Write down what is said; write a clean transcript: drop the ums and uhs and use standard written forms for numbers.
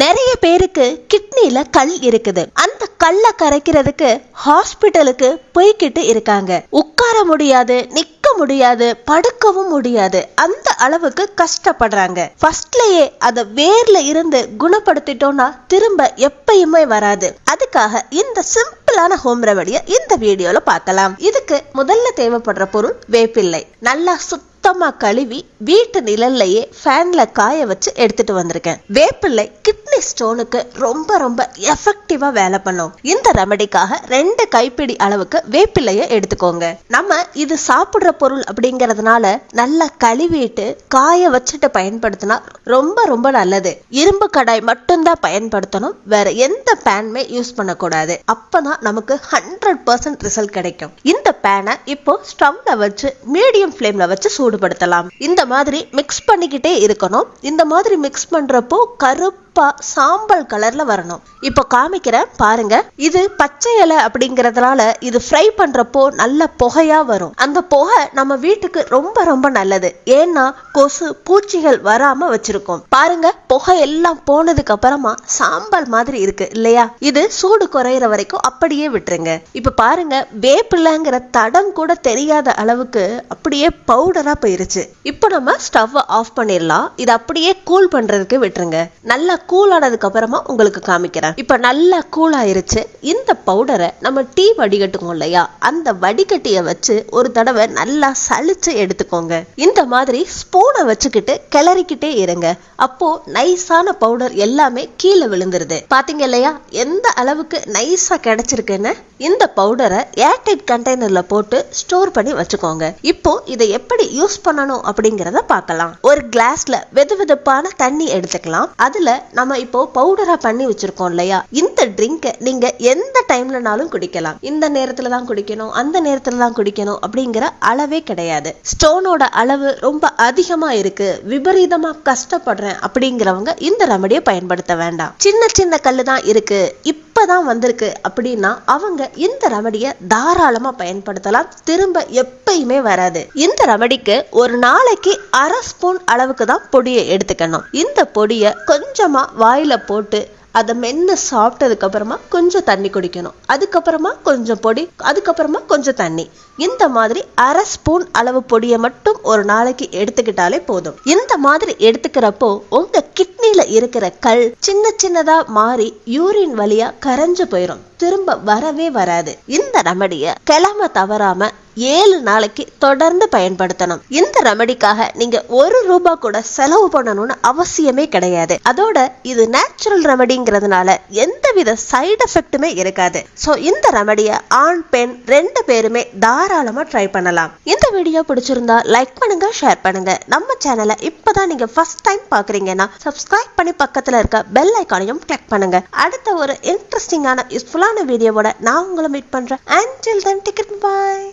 நிறைய பேருக்கு கிட்னில கல் இருக்குது. அந்த கல்லை கரைக்கிறதுக்கு ஹாஸ்பிட்டலுக்கு போய்கிட்டு இருக்காங்க. உட்கார முடியாது, நிக்க முடியாது, படுக்கவும் முடியாது, அந்த அளவுக்கு கஷ்டப்படுறாங்க. ஃபர்ஸ்ட்லயே அத வேர்ல இருந்து குணப்படுத்திட்டோம்னா திரும்ப எப்பயுமே வராது. அதுக்காக இந்த சிம்பிளான ஹோம் ரெமடியை இந்த வீடியோல பார்க்கலாம். இதுக்கு முதல்ல தேவைப்படுற பொருள் வேப்பிலை. நல்லா சுத்தமா கழுவி வீட்டு நிழல்லையே ஃபேன்ல காய வச்சு எடுத்துட்டு வந்திருக்கேன். வேப்பிலை கிட்னி ஸ்டோனுக்கு ரொம்ப ரொம்ப எஃபெக்டிவா வேலை பண்ணும். இந்த ரெமடிக்காக 2 கைப்பிடி அளவுக்கு வேப்பிலைய எடுத்துக்கோங்க. நம்ம இது சாப்பிடுற பொருள் அப்படிங்கறதுனால நல்லா கழுவிட்டு காய வச்சுட்டு பயன்படுத்தினா ரொம்ப ரொம்ப நல்லது. இரும்பு கடாய் மட்டும்தான் பயன்படுத்தணும், வேற எந்த பேனுமே யூஸ் பண்ணக்கூடாது. அப்பதான் நமக்கு 100% ரிசல்ட் கிடைக்கும். இந்த பேனை இப்போ ஸ்டவ்ல வச்சு மீடியம் ஃப்ளேம்ல வச்சு சூடுபடுத்தலாம். இந்த மாதிரி மிக்ஸ் பண்ணிக்கிட்டே இருக்கணும். இந்த மாதிரி மிக்ஸ் பண்றப்போ கருப்பா சாம்பல் கலர்ல வரணும். இப்போ காமிக்கிறேன் பாருங்க. இது பச்சை இலை அப்படிங்கறதுனால இது ஃப்ரை பண்றப்போ நல்ல புகையா வரும். அந்த புகை நம்ம வீட்டுக்கு ரொம்ப ரொம்ப நல்லது. ஏன்னா கொசு பூச்சிகள் வராம வச்சிருக்கோம். பாருங்க, புகை எல்லாம் போனதுக்கு அப்புறமா சாம்பல் மாதிரி இருக்கு இல்லையா? இது சூடு குறையிற வரைக்கும் அப்படியே விட்டுருங்க. இப்ப பாருங்க, வேப்பிலைங்கிற தடம் கூட தெரியாத அளவுக்கு அப்படியே பவுடரா போயிருச்சு. இப்போ நம்ம ஸ்டவ் ஆஃப் பண்ணிடலாம். இது அப்படியே கூல் பண்றதுக்கு விட்டுருங்க. நல்லா கூல் ஆனதுக்கு அப்புறமா உங்களுக்கு காமிக்கிறேன். இப்ப நல்லா கூல் ஆயிருச்சு. இந்த பவுடரை நம்ம டீ வடிகட்டுவோம் இல்லையா, அந்த வடிகட்டிய வச்சு ஒரு தடவை நல்லா சலிச்சு எடுத்துக்கோங்க. இந்த மாதிரி ஸ்பூனை வச்சுக்கிட்டு கிளறிக்கிட்டே இருங்க. அப்போ நைஸான பவுடர் எல்லாமே கீழே விழுந்துருது. பாத்தீங்க இல்லையா எந்த அளவுக்கு நைஸா கிடைச்சிருக்குன்னு? இந்த பவுடரை ஏர்டைட் கண்டெய்னர்ல போட்டு ஸ்டோர் பண்ணி வச்சுக்கோங்க. இப்போ இதை எப்படி யூஸ் பண்ணணும் அப்படிங்கறத பார்க்கலாம். ஒரு கிளாஸ்ல வெதுவெதுப்பான தண்ணி எடுத்துக்கலாம். அதுல நம்ம இப்போ பவுடரா பண்ணி வச்சிருக்கோம் இல்லையா, இந்த ட்ரிங்க் நீங்க எந்த டைம்லனாலும் குடிக்கலாம். இந்த நேரத்துல தான் குடிக்கணும், அந்த நேரத்துல தான் குடிக்கணும் அப்படிங்கிற அளவே கிடையாது. ஸ்டோனோட அளவு ரொம்ப அதிகமா இருக்கு, விபரீதமா கஷ்டப்படுறேன் அப்படிங்கிறவங்க இந்த ரெமடியை பயன்படுத்த வேண்டாம். சின்ன சின்ன கல்லு தான் இருக்கு, இப்பதான் வந்திருக்கு அப்படின்னா அவங்க இந்த ரெமடியை தாராளமா பயன்படுத்தலாம். திரும்ப எப்பயுமே வராது. இந்த ரெமடிக்கு ஒரு நாளைக்கு 1/2 ஸ்பூன் அளவுக்கு தான் பொடியை எடுத்துக்கணும். இந்த பொடியை கொஞ்சமா வாயில போட்டு அதை மென்னு சாப்பிட்டதுக்கு அப்புறமா கொஞ்சம் தண்ணி குடிக்கணும். அதுக்கப்புறமா கொஞ்சம் பொடி, அதுக்கப்புறமா கொஞ்சம் தண்ணி. இந்த மாதிரி 1/2 ஸ்பூன் அளவு பொடியை மட்டும் ஒரு நாளைக்கு எடுத்துக்கிட்டாலே போதும். இந்த மாதிரி எடுத்துக்கிறப்போ உங்க கிட்னில இருக்கிற கல் சின்ன சின்னதா மாறி யூரின் வழியா கரைஞ்சு போயிடும், திரும்ப வரவே வராது. இந்த ரெமடியை கிழமை தவறாம 7 நாளைக்கு தொடர்ந்து பயன்படுத்தணும். இந்த ரெமடிக்காக நீங்க 1 ரூபாய் கூட செலவு பண்ணணும்னு அவசியமே கிடையாது. அதோட இது நேச்சுரல் ரெமடிங்கிறதுனால எந்தவித சைடு எஃபெக்ட்டுமே இருக்காது. சோ இந்த ரெமடியை ஆண் பெண் 2 பேருமே தாராளமா ட்ரை பண்ணலாம். இந்த வீடியோ பிடிச்சிருந்தா லைக் பண்ணுங்க, ஷேர் பண்ணுங்க. நம்ம சேனலை இப்பதான் நீங்க ஃபர்ஸ்ட் டைம் பாக்குறீங்கன்னா சப்ஸ்கிரைப் பண்ணி பக்கத்துல இருக்க பெல் ஐகானையும் கிளிக் பண்ணுங்க. அடுத்த ஒரு இன்ட்ரெஸ்டிங்கான யூஸ்ஃபுல்லான வீடியோவோட நான் உங்களை மீட் பண்றேன். Until then, take it, bye.